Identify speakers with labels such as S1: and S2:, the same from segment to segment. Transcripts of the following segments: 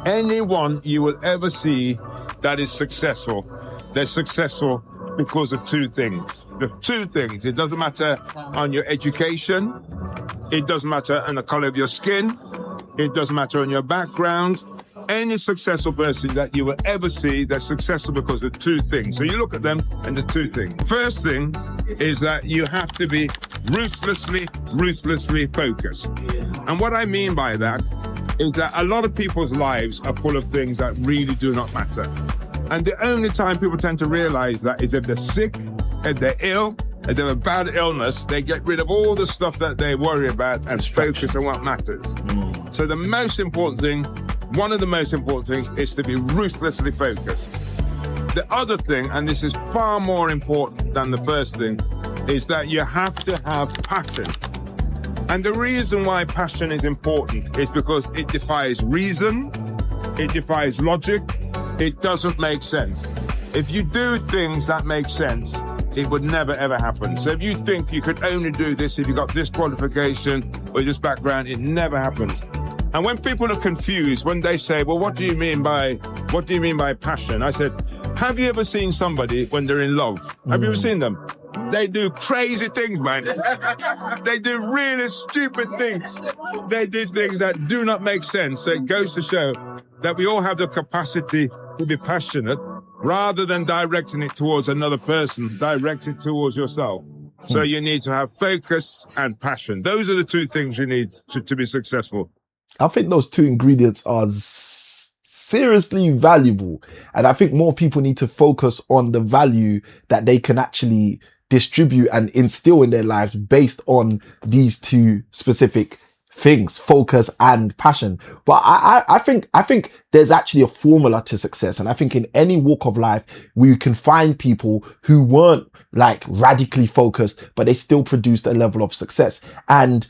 S1: Anyone you will ever see that is successful, they're successful because of two things. The two things. It doesn't matter on your education. It doesn't matter on the color of your skin. It doesn't matter on your background. Any successful person that you will ever see, they're successful because of two things. So you look at them and the two things. First thing is that you have to be ruthlessly focused. And what I mean by that is that a lot of people's lives are full of things that really do not matter. And the only time people tend to realize that is if they're sick, if they're ill, if they have a bad illness, they get rid of all the stuff that they worry about and focus on what matters. So the most important thing, one of the most important things, is to be ruthlessly focused. The other thing, and this is far more important than the first thing, is that you have to have passion. And the reason why passion is important is because it defies reason, it defies logic, it doesn't make sense. If you do things that make sense, it would never ever happen. So if you think you could only do this if you got this qualification or this background, it never happens. And when people are confused, when they say, well, what do you mean by passion? I said, have you ever seen somebody when they're in love? Have you ever seen them? They do crazy things, man. They do really stupid things. They do things that do not make sense. So it goes to show that we all have the capacity to be passionate rather than directing it towards another person, direct it towards yourself. So you need to have focus and passion. Those are the two things you need to be successful.
S2: I think those two ingredients are seriously valuable. And I think more people need to focus on the value that they can actually distribute and instill in their lives based on these two specific things, focus and passion. But I think there's actually a formula to success. And I think in any walk of life, we can find people who weren't like radically focused, but they still produced a level of success. And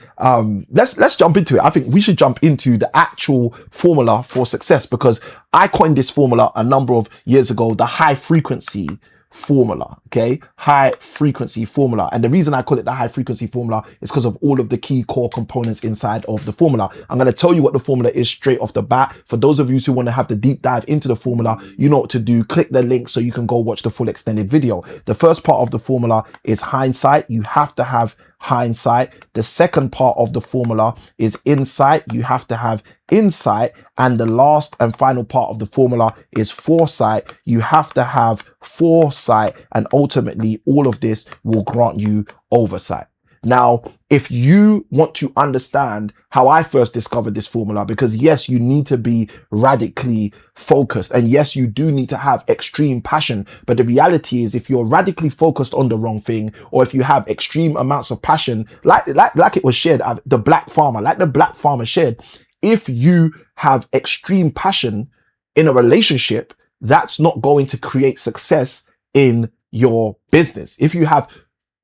S2: let's jump into it. I think we should jump into the actual formula for success, because I coined this formula a number of years ago, the high frequency formula. Okay, high frequency formula. And the reason I call it the high frequency formula is because of all of the key core components inside of the formula. I'm going to tell you what the formula is straight off the bat. For those of you who want to have the deep dive into the formula, you know what to do. Click the link so you can go watch the full extended video. The first part of the formula is hindsight. You have to have hindsight. The second part of the formula is insight. You have to have insight. And the last and final part of the formula is foresight. You have to have foresight, and ultimately all of this will grant you oversight. Now, if you want to understand how I first discovered this formula, because yes, you need to be radically focused, and yes, you do need to have extreme passion. But the reality is, if you're radically focused on the wrong thing, or if you have extreme amounts of passion, like it was shared, the black farmer shared, if you have extreme passion in a relationship, that's not going to create success in your business. If you have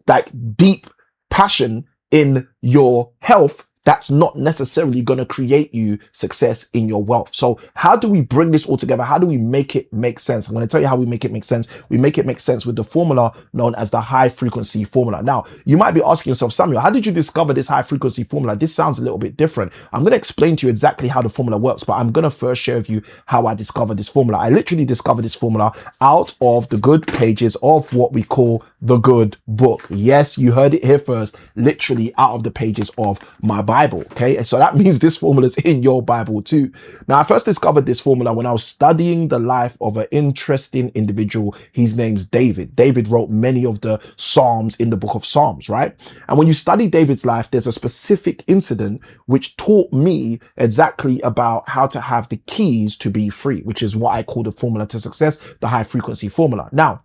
S2: like deep passion in your health, that's not necessarily going to create you success in your wealth. So how do we bring this all together? How do we make it make sense? I'm going to tell you how we make it make sense. We make it make sense with the formula known as the high frequency formula. Now, you might be asking yourself, Samuel, how did you discover this high frequency formula? This sounds a little bit different. I'm going to explain to you exactly how the formula works, but I'm going to first share with you how I discovered this formula. I literally discovered this formula out of the good pages of what we call the good book. Yes, you heard it here first, literally out of the pages of my Bible. Okay, and so that means this formula is in your Bible too. Now, I first discovered this formula when I was studying the life of an interesting individual. His name's David. David wrote many of the Psalms in the book of Psalms, right? And when you study David's life, there's a specific incident which taught me exactly about how to have the keys to be free, which is what I call the formula to success, the high frequency formula. Now,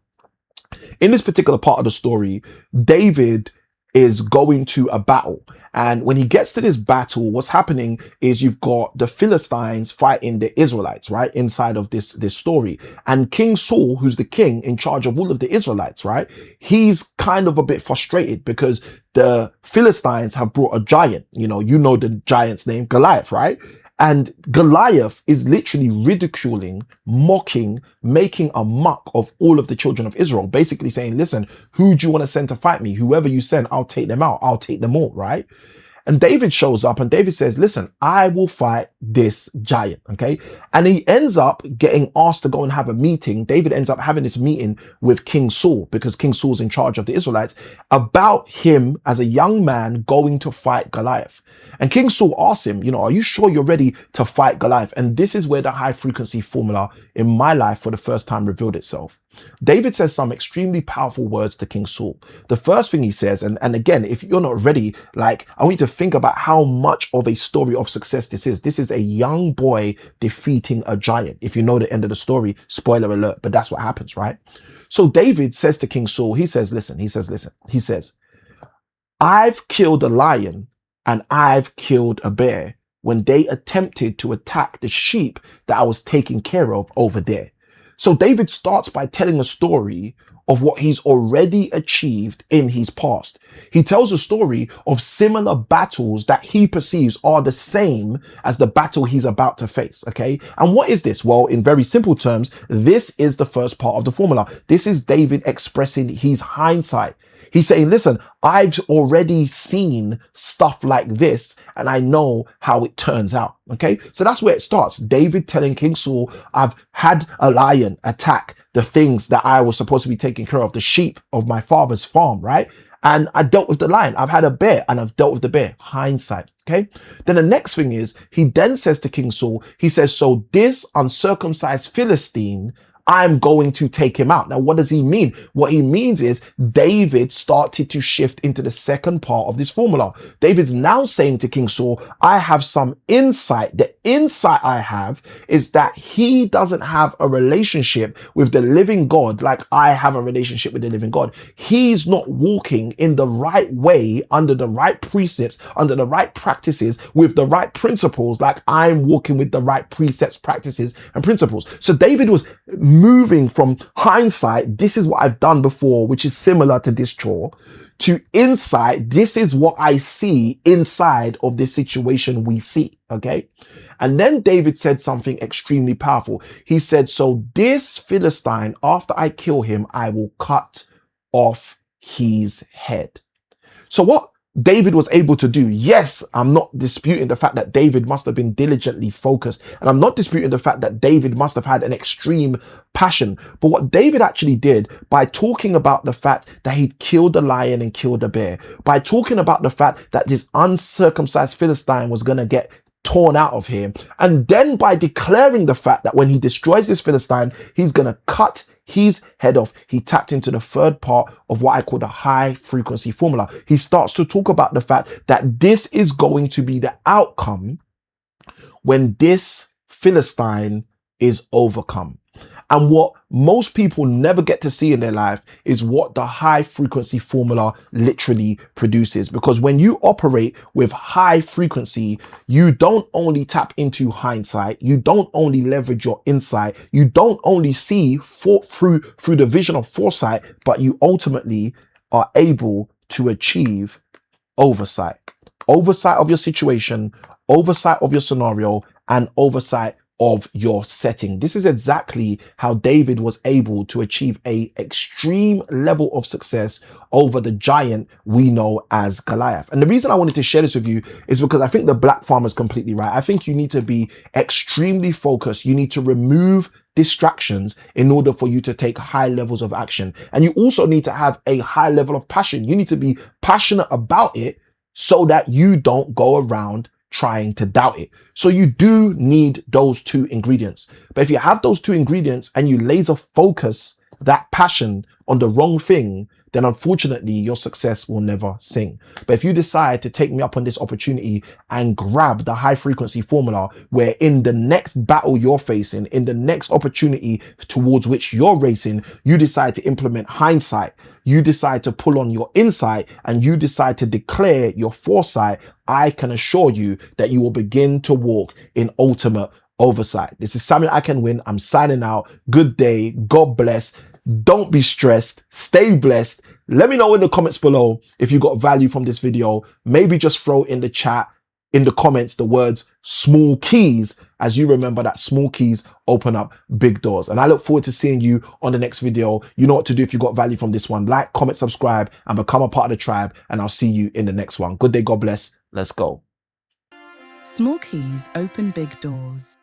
S2: in this particular part of the story, David is going to a battle. And when he gets to this battle, what's happening is you've got the Philistines fighting the Israelites, right? Inside of this story. And King Saul, who's the king in charge of all of the Israelites, right? He's kind of a bit frustrated because the Philistines have brought a giant, you know the giant's name, Goliath, right? And Goliath is literally ridiculing, mocking, making a muck of all of the children of Israel, basically saying, listen, who do you want to send to fight me? Whoever you send, I'll take them out. I'll take them all, right? And David shows up and David says, listen, I will fight this giant. Okay. And he ends up getting asked to go and have a meeting. David ends up having this meeting with King Saul because King Saul's in charge of the Israelites about him as a young man going to fight Goliath. And King Saul asks him, you know, are you sure you're ready to fight Goliath? And this is where the high frequency formula in my life for the first time revealed itself. David says some extremely powerful words to King Saul. The first thing he says, and again, if you're not ready, like, I want you to think about how much of a story of success this is. This is a young boy defeating a giant. If you know the end of the story, spoiler alert, but that's what happens, right? So David says to King Saul, he says, I've killed a lion and I've killed a bear when they attempted to attack the sheep that I was taking care of over there. So David starts by telling a story of what he's already achieved in his past. He tells a story of similar battles that he perceives are the same as the battle he's about to face. Okay. And what is this? Well, in very simple terms, this is the first part of the formula. This is David expressing his hindsight. He's saying, listen, I've already seen stuff like this and I know how it turns out. Okay. So that's where it starts. David telling King Saul, I've had a lion attack the things that I was supposed to be taking care of, the sheep of my father's farm, right? And I dealt with the lion. I've had a bear and I've dealt with the bear. Hindsight. Okay. Then the next thing is he then says to King Saul, he says, so this uncircumcised Philistine, I'm going to take him out. Now, what does he mean? What he means is David started to shift into the second part of this formula. David's now saying to King Saul, I have some insight. The insight I have is that he doesn't have a relationship with the living God like I have a relationship with the living God. He's not walking in the right way, under the right precepts, under the right practices, with the right principles like I'm walking with the right precepts, practices, and principles. So David was moving from hindsight, this is what I've done before, which is similar to this chore, to insight, this is what I see inside of this situation we see, okay? And then David said something extremely powerful. He said, so this Philistine, after I kill him, I will cut off his head. So what David was able to do, yes, I'm not disputing the fact that David must have been diligently focused, and I'm not disputing the fact that David must have had an extreme passion. But what David actually did by talking about the fact that he'd killed a lion and killed a bear, by talking about the fact that this uncircumcised Philistine was going to get torn out of him, and then by declaring the fact that when he destroys this Philistine, he's going to cut his head off, he tapped into the third part of what I call the high frequency formula. He starts to talk about the fact that this is going to be the outcome when this Philistine is overcome. And what most people never get to see in their life is what the high frequency formula literally produces. Because when you operate with high frequency, you don't only tap into hindsight, you don't only leverage your insight, you don't only see through the vision of foresight, but you ultimately are able to achieve oversight. Oversight of your situation, oversight of your scenario, and oversight of your setting. This is exactly how David was able to achieve a extreme level of success over the giant we know as Goliath. And the reason I wanted to share this with you is because I think the Black Farmer is completely right. I think you need to be extremely focused. You need to remove distractions in order for you to take high levels of action. And you also need to have a high level of passion. You need to be passionate about it so that you don't go around trying to doubt it. So you do need those two ingredients. But if you have those two ingredients and you laser focus that passion on the wrong thing, then unfortunately your success will never sing. But if you decide to take me up on this opportunity and grab the high frequency formula, where in the next battle you're facing, in the next opportunity towards which you're racing, you decide to implement hindsight, you decide to pull on your insight, and you decide to declare your foresight, I can assure you that you will begin to walk in ultimate oversight. This is Samuel ICanWin. I'm signing out. Good day. God bless. Don't be stressed. Stay blessed. Let me know in the comments below if you got value from this video. Maybe just throw in the chat, in the comments, the words small keys, as you remember that small keys open up big doors. And I look forward to seeing you on the next video. You know what to do if you got value from this one. Like, comment, subscribe, and become a part of the tribe. And I'll see you in the next one. Good day. God bless. Let's go.
S3: Small keys open big doors.